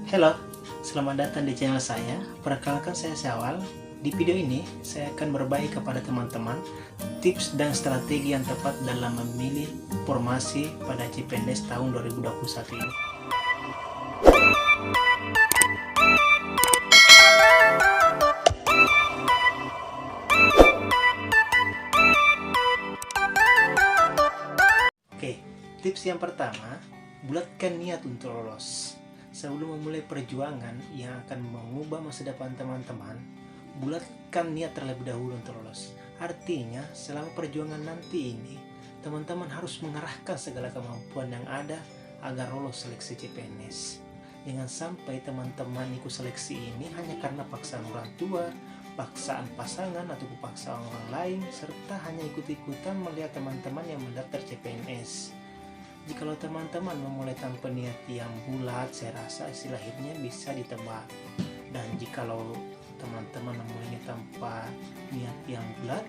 Halo, selamat datang di channel saya. Perkenalkan saya Syawal. Di video ini, saya akan berbagi kepada teman-teman tips dan strategi yang tepat dalam memilih formasi pada CPNS tahun 2021 ini. Oke, tips yang pertama, bulatkan niat untuk lolos. Sebelum memulai perjuangan yang akan mengubah masa depan teman-teman, bulatkan niat terlebih dahulu untuk lolos. Artinya, selama perjuangan nanti ini, teman-teman harus mengerahkan segala kemampuan yang ada agar lolos seleksi CPNS. Jangan sampai teman-teman ikut seleksi ini hanya karena paksaan orang tua, paksaan pasangan atau paksaan orang lain, serta hanya ikut-ikutan melihat teman-teman yang mendaftar CPNS. Jikalau teman-teman memulai tanpa niat yang bulat, saya rasa hasil akhirnya bisa ditebak. Dan jikalau teman-teman memulainya tanpa niat yang bulat,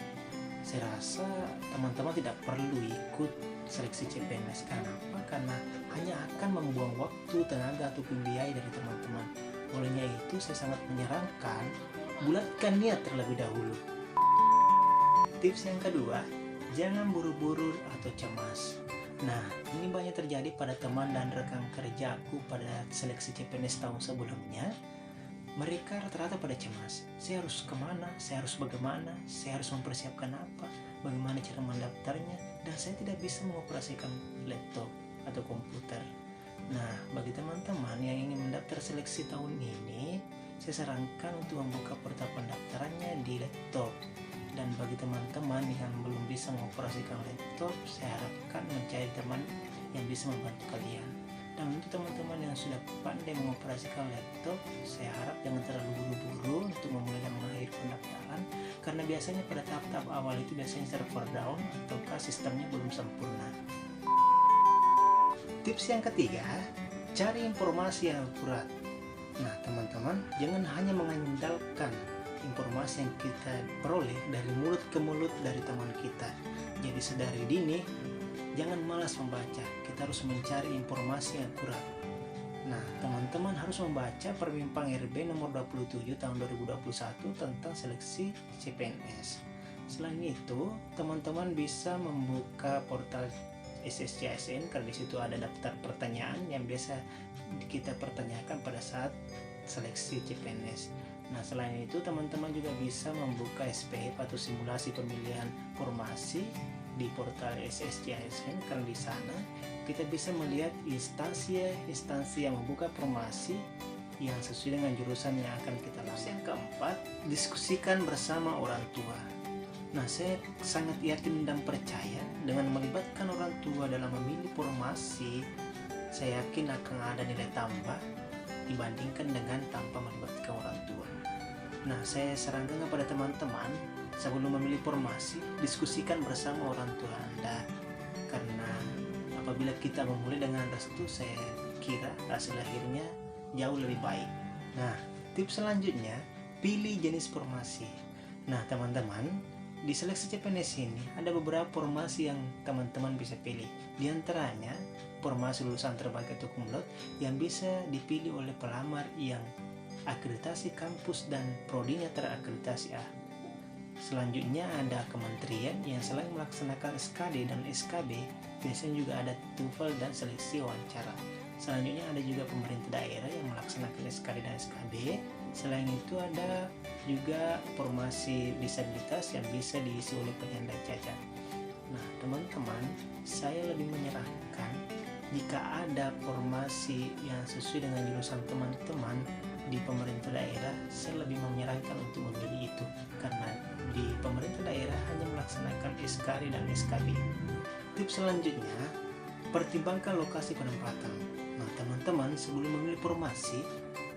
saya rasa teman-teman tidak perlu ikut seleksi CPNS. Kenapa? Karena hanya akan membuang waktu, tenaga, ataupun biaya dari teman-teman. Olehnya itu, saya sangat menyarankan bulatkan niat terlebih dahulu. Tips yang kedua, jangan buru-buru atau cemas. Nah, ini banyak terjadi pada teman dan rekan kerjaku pada seleksi CPNS tahun sebelumnya. Mereka rata-rata pada cemas. Saya harus kemana? Saya harus bagaimana? Saya harus mempersiapkan apa? Bagaimana cara mendaftarnya? Dan saya tidak bisa mengoperasikan laptop atau komputer. Nah, bagi teman-teman yang ingin mendaftar seleksi tahun ini, saya sarankan untuk membuka portal pendaftarannya di laptop. Dan bagi teman-teman yang belum bisa mengoperasikan laptop, saya harapkan mencari teman yang bisa membantu kalian. Dan untuk teman-teman yang sudah pandai mengoperasikan laptop, saya harap jangan terlalu buru-buru untuk memulai dan mengakhiri pendaftaran, karena biasanya pada tahap-tahap awal itu biasanya server down ataukah sistemnya belum sempurna. Tips yang ketiga, cari informasi yang akurat. Nah, teman-teman, jangan hanya mengandalkan informasi yang kita peroleh dari mulut ke mulut dari teman kita. Jadi sedari dini, jangan malas membaca. Kita harus mencari informasi yang akurat. Nah, teman-teman harus membaca Permimpang RB nomor 27 tahun 2021 tentang seleksi CPNS. Selain itu, teman-teman bisa membuka portal SSCSN karena di situ ada daftar pertanyaan yang biasa kita pertanyakan pada saat seleksi CPNS. Nah, selain itu teman-teman juga bisa membuka SPF atau simulasi pemilihan formasi di portal SSCSN karena di sana kita bisa melihat instansi yang membuka formasi yang sesuai dengan jurusan yang akan kita lakukan. Yang keempat, diskusikan bersama orang tua. Nah, saya sangat yakin dan percaya dengan melibatkan orang tua dalam memilih formasi, saya yakin akan ada nilai tambah dibandingkan dengan tanpa melibatkan orang tua. Nah, saya sarankan kepada teman-teman sebelum memilih formasi, diskusikan bersama orang tua Anda, karena apabila kita memulai dengan restu, saya kira hasil akhirnya jauh lebih baik. Nah, tips selanjutnya, pilih jenis formasi. Nah, teman-teman, di seleksi CPNS ini ada beberapa formasi yang teman-teman bisa pilih. Di antaranya, formasi lulusan terbaik atau cum laude yang bisa dipilih oleh pelamar yang akreditasi kampus dan prodinya terakreditasi A. Selanjutnya ada kementerian yang selain melaksanakan SKD dan SKB, biasanya juga ada TOEFL dan seleksi wawancara. Selanjutnya ada juga pemerintah daerah yang melaksanakan SKD dan SKB. Selain itu ada juga formasi disabilitas yang bisa diisi oleh penyandang cacat. Nah, teman-teman, saya lebih menyarankan jika ada formasi yang sesuai dengan jurusan teman-teman di pemerintah daerah, saya lebih menyarankan untuk memilih itu karena di pemerintah daerah hanya melaksanakan SKD dan SKB. Tips selanjutnya, pertimbangkan lokasi penempatan. Nah, teman-teman, sebelum memilih formasi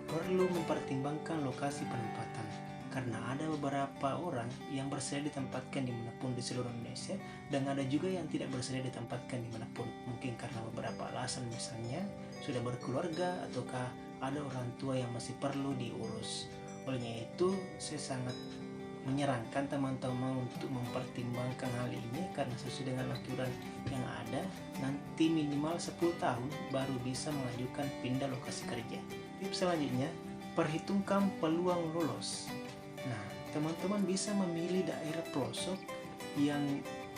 perlu mempertimbangkan lokasi penempatan karena ada beberapa orang yang bersedia ditempatkan dimanapun di seluruh Indonesia dan ada juga yang tidak bersedia ditempatkan dimanapun, mungkin karena beberapa alasan, misalnya sudah berkeluarga ataukah ada orang tua yang masih perlu diurus. Olehnya itu, saya sangat menyarankan teman-teman untuk mempertimbangkan hal ini karena sesuai dengan aturan yang ada, nanti minimal 10 tahun baru bisa mengajukan pindah lokasi kerja. Tips selanjutnya, perhitungkan peluang lolos. Nah, teman-teman bisa memilih daerah pelosok yang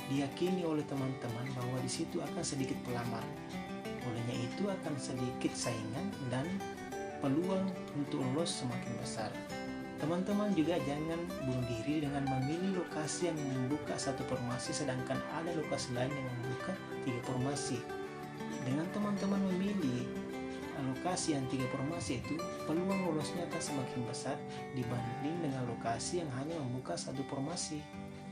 diyakini oleh teman-teman bahwa di situ akan sedikit pelamar. Olehnya itu akan sedikit saingan dan peluang untuk lolos semakin besar. Teman-teman juga jangan bunuh diri dengan memilih lokasi yang membuka satu formasi sedangkan ada lokasi lain yang membuka 3 formasi. Dengan teman-teman memilih lokasi yang 3 formasi itu, peluang lolosnya akan semakin besar dibanding dengan lokasi yang hanya membuka satu formasi.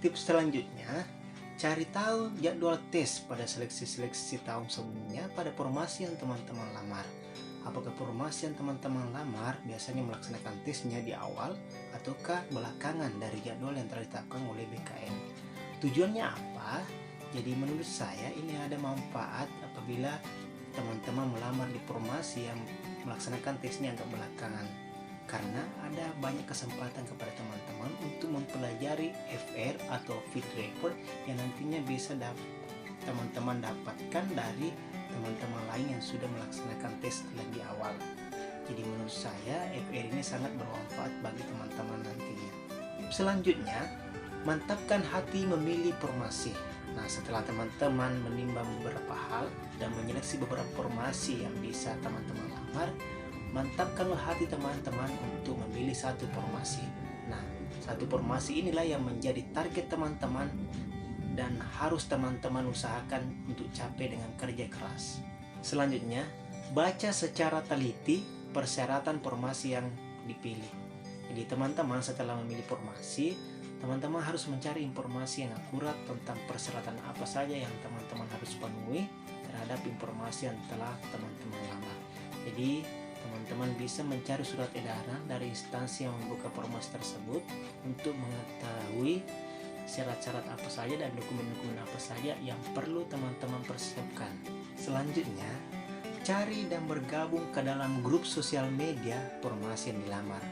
Tips selanjutnya, cari tahu jadwal tes pada seleksi-seleksi tahun sebelumnya pada formasi yang teman-teman lamar. Apakah formasi yang teman-teman lamar biasanya melaksanakan tesnya di awal ataukah belakangan dari jadwal yang telah ditetapkan oleh BKN? Tujuannya apa? Jadi menurut saya ini ada manfaat apabila teman-teman melamar di formasi yang melaksanakan tesnya agak belakangan, karena ada banyak kesempatan kepada teman-teman untuk mempelajari FR atau fit report yang nantinya bisa teman-teman dapatkan dari teman-teman lain yang sudah melaksanakan tes lebih awal. Jadi menurut saya FR ini sangat bermanfaat bagi teman-teman nantinya. Selanjutnya, mantapkan hati memilih formasi. Nah, setelah teman-teman menimbang beberapa hal dan menyeleksi beberapa formasi yang bisa teman-teman lamar, mantapkanlah hati teman-teman untuk memilih satu formasi. Nah, satu formasi inilah yang menjadi target teman-teman dan harus teman-teman usahakan untuk capai dengan kerja keras. Selanjutnya, baca secara teliti persyaratan formasi yang dipilih. Jadi teman-teman setelah memilih formasi, teman-teman harus mencari informasi yang akurat tentang persyaratan apa saja yang teman-teman harus penuhi terhadap informasi yang telah teman-teman lamar. Jadi teman-teman bisa mencari surat edaran dari instansi yang membuka formasi tersebut untuk mengetahui syarat-syarat apa saja dan dokumen-dokumen apa saja yang perlu teman-teman persiapkan. Selanjutnya, cari dan bergabung ke dalam grup sosial media formasi yang dilamar.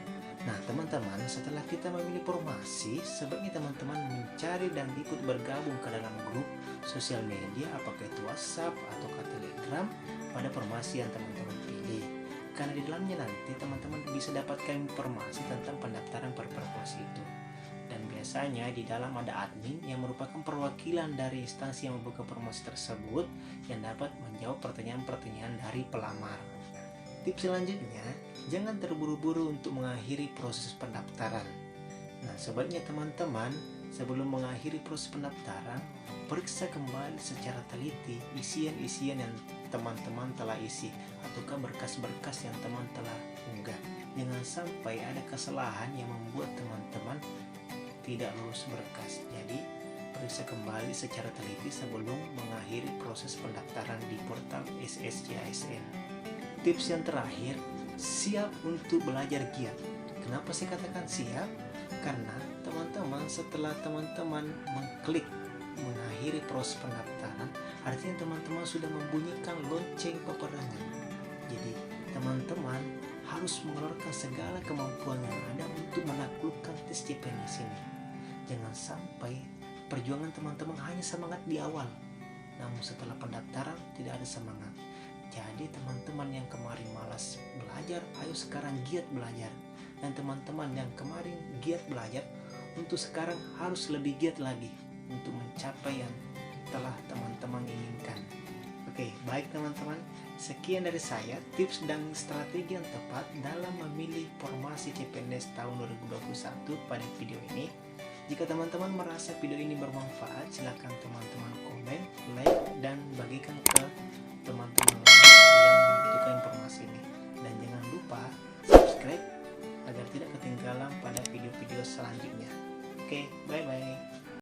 Nah, teman-teman, setelah kita memilih formasi, sebaiknya teman-teman mencari dan ikut bergabung ke dalam grup sosial media, apakah itu WhatsApp atau Telegram pada formasi yang teman-teman pilih. Karena di dalamnya nanti teman-teman bisa dapatkan informasi tentang pendaftaran per formasi itu. Dan biasanya di dalam ada admin yang merupakan perwakilan dari instansi yang membuka formasi tersebut yang dapat menjawab pertanyaan-pertanyaan dari pelamar. Tips selanjutnya, jangan terburu-buru untuk mengakhiri proses pendaftaran. Nah, sebaiknya teman-teman sebelum mengakhiri proses pendaftaran, periksa kembali secara teliti isian-isian yang teman-teman telah isi ataukah berkas-berkas yang teman telah unggah. Jangan sampai ada kesalahan yang membuat teman-teman tidak lulus berkas. Jadi periksa kembali secara teliti sebelum mengakhiri proses pendaftaran di portal SSCASN. Tips yang terakhir, siap untuk belajar giat. Kenapa saya katakan siap? Karena teman-teman setelah teman-teman mengklik mengakhiri proses pendaftaran, artinya teman-teman sudah membunyikan lonceng peperangan. Jadi teman-teman harus mengeluarkan segala kemampuan yang ada untuk menaklukkan tes CPNS ini. Jangan sampai perjuangan teman-teman hanya semangat di awal, namun setelah pendaftaran tidak ada semangat. Jadi teman-teman yang kemarin malas belajar, ayo sekarang giat belajar. Dan teman-teman yang kemarin giat belajar, untuk sekarang harus lebih giat lagi untuk mencapai yang telah teman-teman inginkan. Oke, baik teman-teman, sekian dari saya tips dan strategi yang tepat dalam memilih formasi CPNS tahun 2021 pada video ini. Jika teman-teman merasa video ini bermanfaat, silakan teman-teman komen, like, dan bagikan ke teman-teman lain yang membutuhkan informasi ini. Dan jangan lupa subscribe agar tidak ketinggalan pada video-video selanjutnya. Oke, bye-bye.